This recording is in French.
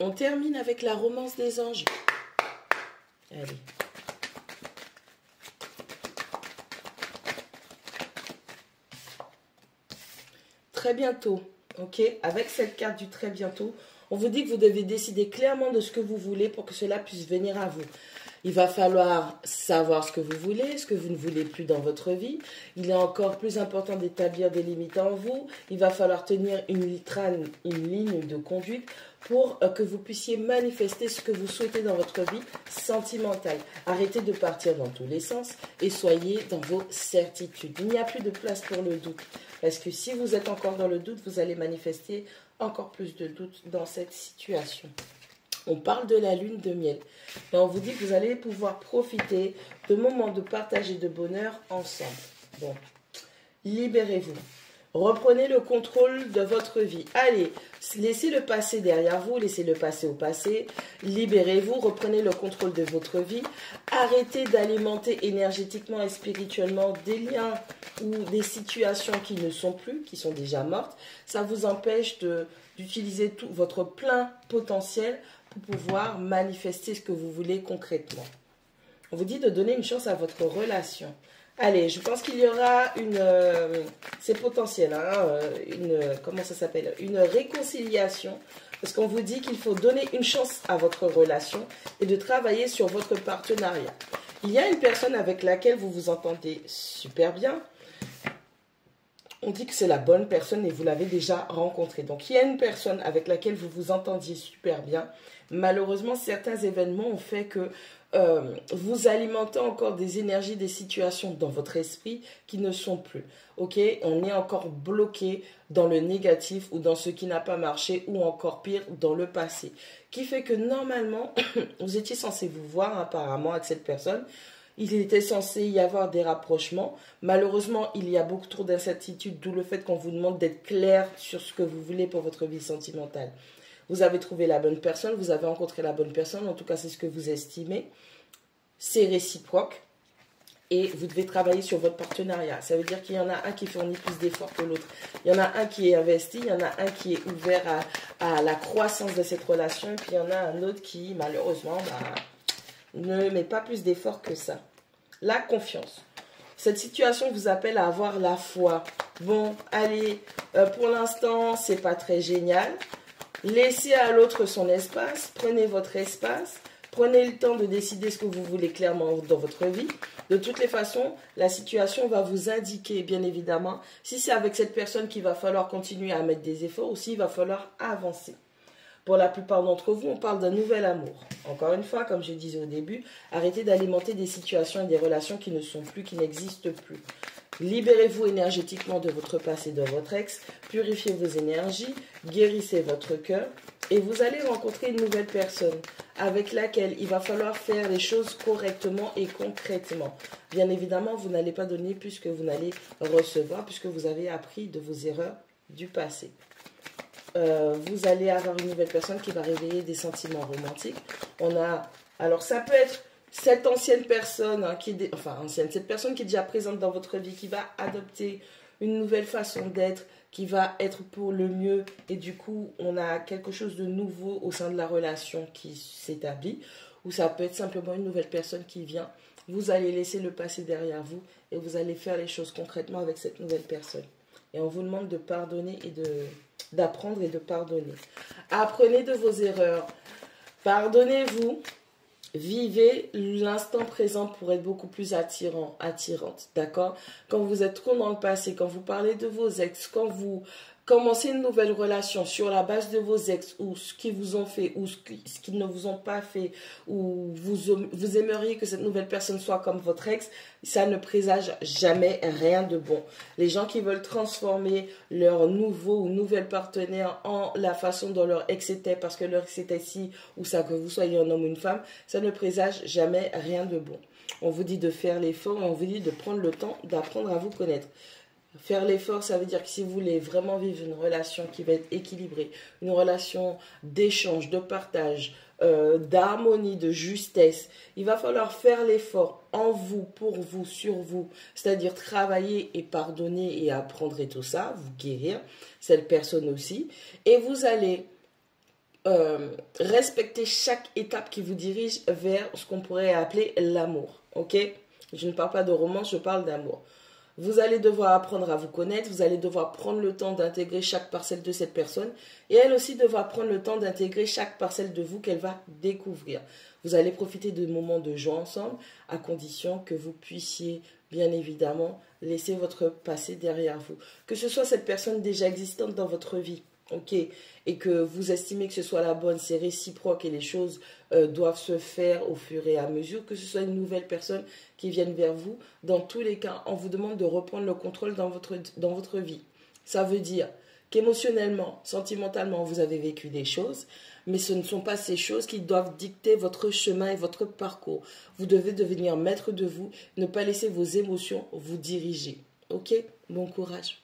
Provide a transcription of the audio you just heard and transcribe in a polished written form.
On termine avec la romance des anges. Allez. Très bientôt, ok? Avec cette carte du très bientôt, on vous dit que vous devez décider clairement de ce que vous voulez pour que cela puisse venir à vous. Il va falloir savoir ce que vous voulez, ce que vous ne voulez plus dans votre vie. Il est encore plus important d'établir des limites en vous. Il va falloir tenir une ligne de conduite pour que vous puissiez manifester ce que vous souhaitez dans votre vie sentimentale. Arrêtez de partir dans tous les sens et soyez dans vos certitudes. Il n'y a plus de place pour le doute. Parce que si vous êtes encore dans le doute, vous allez manifester encore plus de doute dans cette situation. On parle de la lune de miel. Et on vous dit que vous allez pouvoir profiter de moments de partage et de bonheur ensemble. Bon, libérez-vous. Reprenez le contrôle de votre vie. Allez, laissez le passé derrière vous, laissez le passé au passé. Libérez-vous, reprenez le contrôle de votre vie. Arrêtez d'alimenter énergétiquement et spirituellement des liens ou des situations qui ne sont plus, qui sont déjà mortes. Ça vous empêche d'utiliser tout votre plein potentiel pour pouvoir manifester ce que vous voulez concrètement. On vous dit de donner une chance à votre relation. Allez, je pense qu'il y aura c'est potentiel, hein, comment ça s'appelle, une réconciliation. Parce qu'on vous dit qu'il faut donner une chance à votre relation et de travailler sur votre partenariat. Il y a une personne avec laquelle vous vous entendez super bien. On dit que c'est la bonne personne et vous l'avez déjà rencontrée. Donc, il y a une personne avec laquelle vous vous entendiez super bien. Malheureusement, certains événements ont fait que vous alimentez encore des énergies, des situations dans votre esprit qui ne sont plus. Ok, on est encore bloqué dans le négatif ou dans ce qui n'a pas marché ou encore pire, dans le passé. Qui fait que normalement, vous étiez censé vous voir apparemment avec cette personne. Il était censé y avoir des rapprochements. Malheureusement, il y a beaucoup trop d'incertitudes, d'où le fait qu'on vous demande d'être clair sur ce que vous voulez pour votre vie sentimentale. Vous avez trouvé la bonne personne, vous avez rencontré la bonne personne, en tout cas c'est ce que vous estimez. C'est réciproque et vous devez travailler sur votre partenariat. Ça veut dire qu'il y en a un qui fournit plus d'efforts que l'autre. Il y en a un qui est investi, il y en a un qui est ouvert à la croissance de cette relation, et puis il y en a un autre qui malheureusement ne met pas plus d'efforts que ça. La confiance. Cette situation vous appelle à avoir la foi. Bon, allez, pour l'instant, c'est pas très génial. Laissez à l'autre son espace. Prenez votre espace. Prenez le temps de décider ce que vous voulez clairement dans votre vie. De toutes les façons, la situation va vous indiquer, bien évidemment, si c'est avec cette personne qu'il va falloir continuer à mettre des efforts ou s'il va falloir avancer. Pour la plupart d'entre vous, on parle d'un nouvel amour. Encore une fois, comme je disais au début, arrêtez d'alimenter des situations et des relations qui ne sont plus, qui n'existent plus. Libérez-vous énergétiquement de votre passé, de votre ex, purifiez vos énergies, guérissez votre cœur et vous allez rencontrer une nouvelle personne avec laquelle il va falloir faire les choses correctement et concrètement. Bien évidemment, vous n'allez pas donner plus que vous n'allez recevoir puisque vous avez appris de vos erreurs du passé. Vous allez avoir une nouvelle personne qui va réveiller des sentiments romantiques. Alors ça peut être cette ancienne personne, hein, cette personne qui est déjà présente dans votre vie, qui va adopter une nouvelle façon d'être, qui va être pour le mieux. Et du coup, on a quelque chose de nouveau au sein de la relation qui s'établit. Ou ça peut être simplement une nouvelle personne qui vient. Vous allez laisser le passé derrière vous et vous allez faire les choses concrètement avec cette nouvelle personne. Et on vous demande de pardonner et d'apprendre et de pardonner. Apprenez de vos erreurs. Pardonnez-vous. Vivez l'instant présent pour être beaucoup plus attirante. D'accord? Quand vous êtes trop dans le passé, quand vous parlez de vos ex, quand vous commencez une nouvelle relation sur la base de vos ex ou ce qu'ils vous ont fait ou ce qu'ils ne vous ont pas fait ou vous aimeriez que cette nouvelle personne soit comme votre ex, ça ne présage jamais rien de bon. Les gens qui veulent transformer leur nouveau ou nouvelle partenaire en la façon dont leur ex était parce que leur ex était ci ou ça, que vous soyez un homme ou une femme, ça ne présage jamais rien de bon. On vous dit de faire l'effort et on vous dit de prendre le temps d'apprendre à vous connaître. Faire l'effort, ça veut dire que si vous voulez vraiment vivre une relation qui va être équilibrée, une relation d'échange, de partage, d'harmonie, de justesse, il va falloir faire l'effort en vous, pour vous, sur vous, c'est-à-dire travailler et pardonner et apprendre et tout ça, vous guérir, cette personne aussi, et vous allez respecter chaque étape qui vous dirige vers ce qu'on pourrait appeler l'amour. Ok? Je ne parle pas de romance, je parle d'amour. Vous allez devoir apprendre à vous connaître, vous allez devoir prendre le temps d'intégrer chaque parcelle de cette personne et elle aussi devra prendre le temps d'intégrer chaque parcelle de vous qu'elle va découvrir. Vous allez profiter de moments de joie ensemble à condition que vous puissiez bien évidemment laisser votre passé derrière vous. Que ce soit cette personne déjà existante dans votre vie, ok, et que vous estimez que ce soit la bonne, c'est réciproque et les choses doivent se faire au fur et à mesure, que ce soit une nouvelle personne qui vienne vers vous, dans tous les cas, on vous demande de reprendre le contrôle dans votre vie. Ça veut dire qu'émotionnellement, sentimentalement, vous avez vécu des choses, mais ce ne sont pas ces choses qui doivent dicter votre chemin et votre parcours. Vous devez devenir maître de vous, ne pas laisser vos émotions vous diriger. Ok? Bon courage.